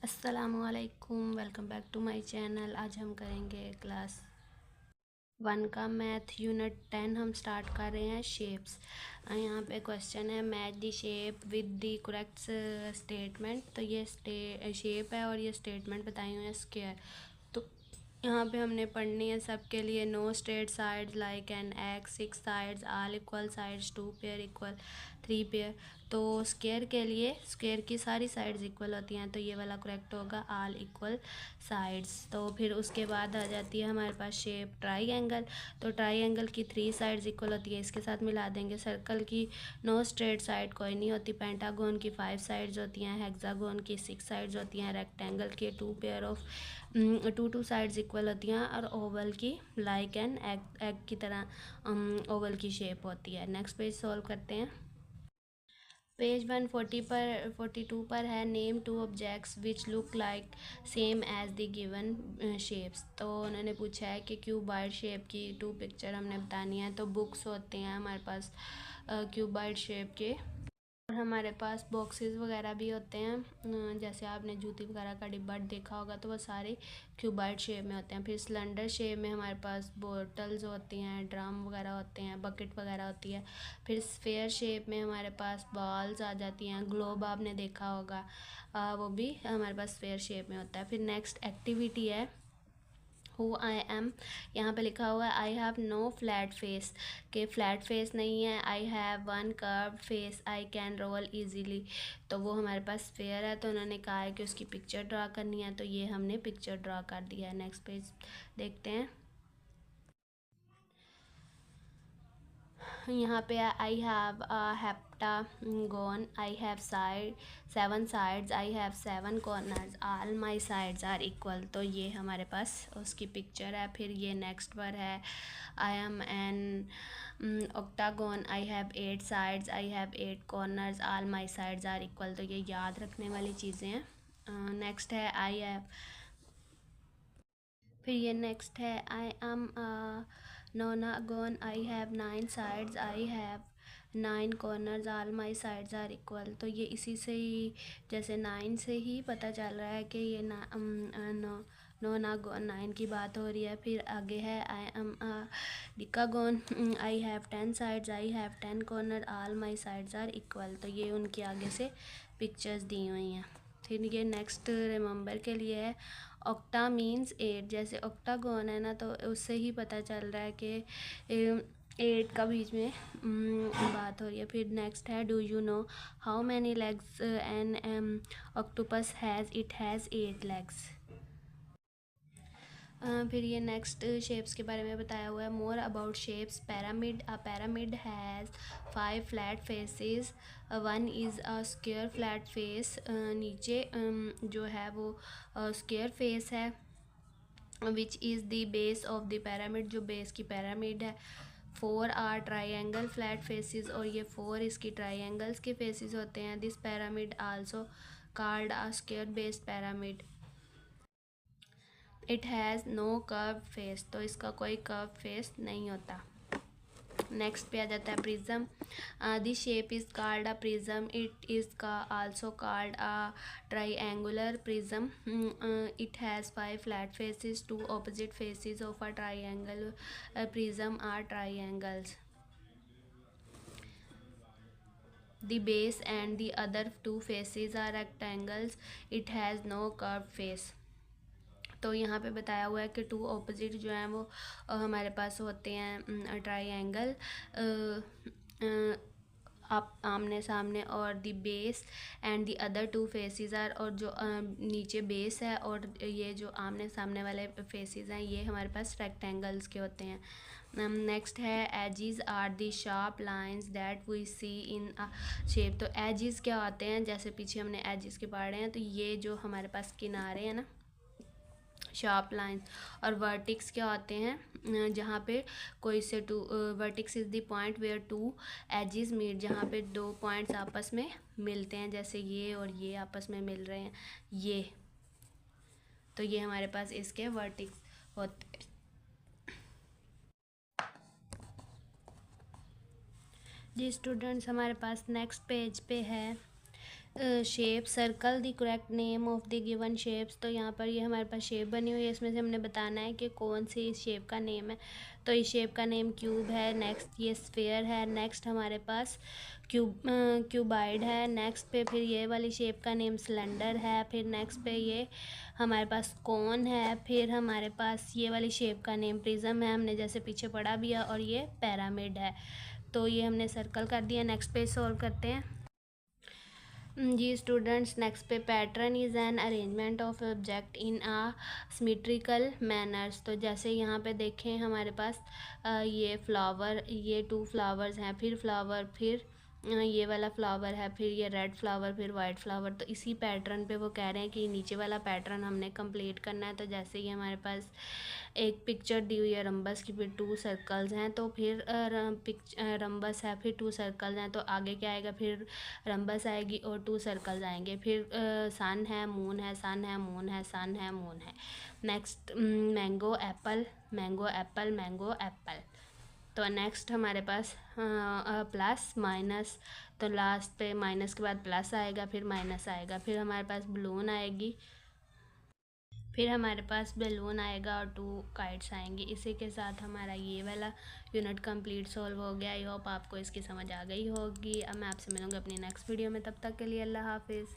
अस्सलामुअलैकुम, welcome back to my channel. आज हम करेंगे क्लास 1 का मैथ यूनिट 10। हम स्टार्ट कर रहे हैं शेप्स। यहाँ पे क्वेश्चन है match the shape with the correct statement. तो ये शेप है और ये स्टेटमेंट बताई हुई है स्क्वायर। तो यहाँ पे हमने पढ़नी है सबके लिए। No straight sides like an X, 6 sides, all equal sides, 2 pair equal 3 pair. तो स्क्वायर के लिए स्क्वायर की सारी साइड्स इक्वल होती हैं, तो ये वाला करेक्ट होगा, ऑल इक्वल साइड्स। तो फिर उसके बाद आ जाती है हमारे पास शेप ट्राइंगल। तो ट्राइंगल की 3 साइड्स इक्वल होती है, इसके साथ मिला देंगे। सर्कल की नो स्ट्रेट साइड कोई नहीं होती। पेंटागोन की 5 साइड्स होती हैं। हेक्सागोन की 6 साइड्स होती हैं। रेक्टेंगल के 2 पेयर ऑफ 2 साइड्स इक्वल होती हैं। और ओवल की लाइक एन एग की तरह ओवल की शेप होती है। नेक्स्ट पेज सॉल्व करते हैं। पेज 140 पर 42 पर है name 2 objects which look like same as the given shapes. तो उन्होंने पूछा है कि क्यूबॉइड शेप की 2 पिक्चर हमने बतानी है। तो बुक्स होते हैं हमारे पास क्यूबॉइड शेप के, और हमारे पास बॉक्सेस वगैरह भी होते हैं। जैसे आपने जूती वगैरह का डिब्बा देखा होगा, तो वो सारे क्यूबॉइड शेप में होते हैं। फिर सिलेंडर शेप में हमारे पास बोटल्स होती हैं, ड्रम वगैरह होते हैं, बकेट वगैरह होती है। फिर स्फेयर शेप में हमारे पास बॉल्स आ जाती हैं। ग्लोब आपने देखा होगा, वो भी हमारे पास स्फेयर शेप में होता है। फिर नेक्स्ट एक्टिविटी है हु आई एम। यहाँ पे लिखा हुआ है I have no flat face, के फ्लैट फेस नहीं है। I have one curve face, I can roll easily. तो वो हमारे पास फेयर है, तो उन्होंने कहा है कि उसकी पिक्चर ड्रा करनी है, तो ये हमने पिक्चर ड्रा कर दिया है। नेक्स्ट पेज देखते हैं। यहाँ पे I have heptagon, I have 7 sides, I have 7 corners, all my sides are equal. तो ये हमारे पास उसकी पिक्चर है। फिर ये नेक्स्ट पर है I am an octagon, I have 8 sides, I have 8 corners, all my sides are equal. तो ये याद रखने वाली चीज़ें हैं। नेक्स्ट है आई हैव, फिर ये नेक्स्ट है I am nonagon, I have 9 sides, I have 9 corners, all my sides are equal. तो ये इसी से ही, जैसे 9 से ही पता चल रहा है कि ये नोनागोन 9 की बात हो रही है। फिर आगे है I am decagon, I have 10 sides, I have 10 corner, all my sides are equal. तो ये उनके आगे से पिक्चर्स दी हुई हैं। फिर ये नेक्स्ट रिमेंबर के लिए है ऑक्टा मीन्स 8। जैसे ऑक्टागोन है ना, तो उससे ही पता चल रहा है कि 8 का बीच में बात हो रही है। फिर नेक्स्ट है do you know how many legs an octopus has, it has 8 legs. फिर ये नेक्स्ट शेप्स के बारे में बताया हुआ है। More about shapes pyramid, a pyramid has 5 flat faces, 1 is a square flat face. नीचे जो है वो स्क्वायर फेस है, which is the base of the pyramid, जो बेस की पैरामिड है। 4 आर ट्राइंगल फ्लैट फेसेस, और ये 4 इसकी ट्राइंगल्स के फेसेस होते हैं। This pyramid also called a square based pyramid. It has no curve face, तो इसका कोई कर्व फेस नहीं होता। नेक्स्ट पे आ जाता है prism. This shape is called a prism, it is का also called a triangular prism. It has 5 flat faces, 2 opposite faces of a triangle prism are triangles. The base and the other 2 faces are rectangles. It has no curved face. तो यहाँ पे बताया हुआ है कि 2 opposite जो हैं वो हमारे पास होते हैं ट्राइंगल, आप आमने सामने। और the base and the other 2 faces are, और जो नीचे बेस है और ये जो आमने सामने वाले फेसेस हैं, ये हमारे पास रेक्टेंगल्स के होते हैं। नेक्स्ट है edges are the sharp lines that we see in a shape. तो एजेस क्या होते हैं, जैसे पीछे हमने एजेस के पढ़े हैं, तो ये जो हमारे पास किनारे हैं ना, शार्प लाइंस। और वर्टिक्स क्या होते हैं, जहाँ पे कोई से vertex is the point where 2 edges meet, जहाँ पे 2 पॉइंट्स आपस में मिलते हैं, जैसे ये और ये आपस में मिल रहे हैं, ये। तो ये हमारे पास इसके वर्टिक्स होते। जी स्टूडेंट्स, हमारे पास नेक्स्ट पेज पे है shape circle the correct name of the given shapes. तो यहाँ पर ये हमारे पास शेप बनी हुई है, इसमें से हमने बताना है कि कौन सी इस शेप का नेम है। तो इस शेप का नेम क्यूब है, नेक्स्ट ये स्फेयर है, नेक्स्ट हमारे पास क्यूबाइड है, नेक्स्ट पे फिर ये वाली शेप का नेम सिलेंडर है, फिर नेक्स्ट पे ये हमारे पास कोन है, फिर हमारे पास ये वाली शेप का नेम प्रिज्म है, हमने जैसे पीछे पढ़ा भी है, और ये पिरामिड है। तो ये हमने सर्कल कर दिया। नेक्स्ट पेज सॉल्व करते हैं जी स्टूडेंट्स। नेक्स्ट पे pattern is an arrangement of object in a symmetrical manners. तो जैसे यहाँ पे देखें हमारे पास ये फ्लावर, ये 2 फ्लावर्स हैं, फिर फ्लावर, फिर ये वाला फ्लावर है, फिर ये रेड फ्लावर, फिर वाइट फ्लावर। तो इसी पैटर्न पे वो कह रहे हैं कि नीचे वाला पैटर्न हमने कंप्लीट करना है। तो जैसे कि हमारे पास एक पिक्चर दी हुई है रंबस की, फिर 2 सर्कल्स हैं, तो फिर रंबस है, फिर 2 सर्कल्स हैं, तो आगे क्या आएगा, फिर रंबस आएगी और 2 सर्कल्स आएंगे, फिर सन है, मून है, सन है, मून है, सन है, मून है। Next mango Apple, mango Apple, mango Apple. तो नेक्स्ट हमारे पास प्लस माइनस। तो लास्ट पे माइनस के बाद प्लस आएगा, फिर माइनस आएगा, फिर हमारे पास बलून आएगी, फिर हमारे पास बैलून आएगा और 2 काइट्स आएंगी। इसी के साथ हमारा ये वाला यूनिट कंप्लीट सॉल्व हो गया। आई होप आपको इसकी समझ आ गई होगी। अब मैं आपसे मिलूँगी अपनी नेक्स्ट वीडियो में, तब तक के लिए अल्लाह हाफिज़।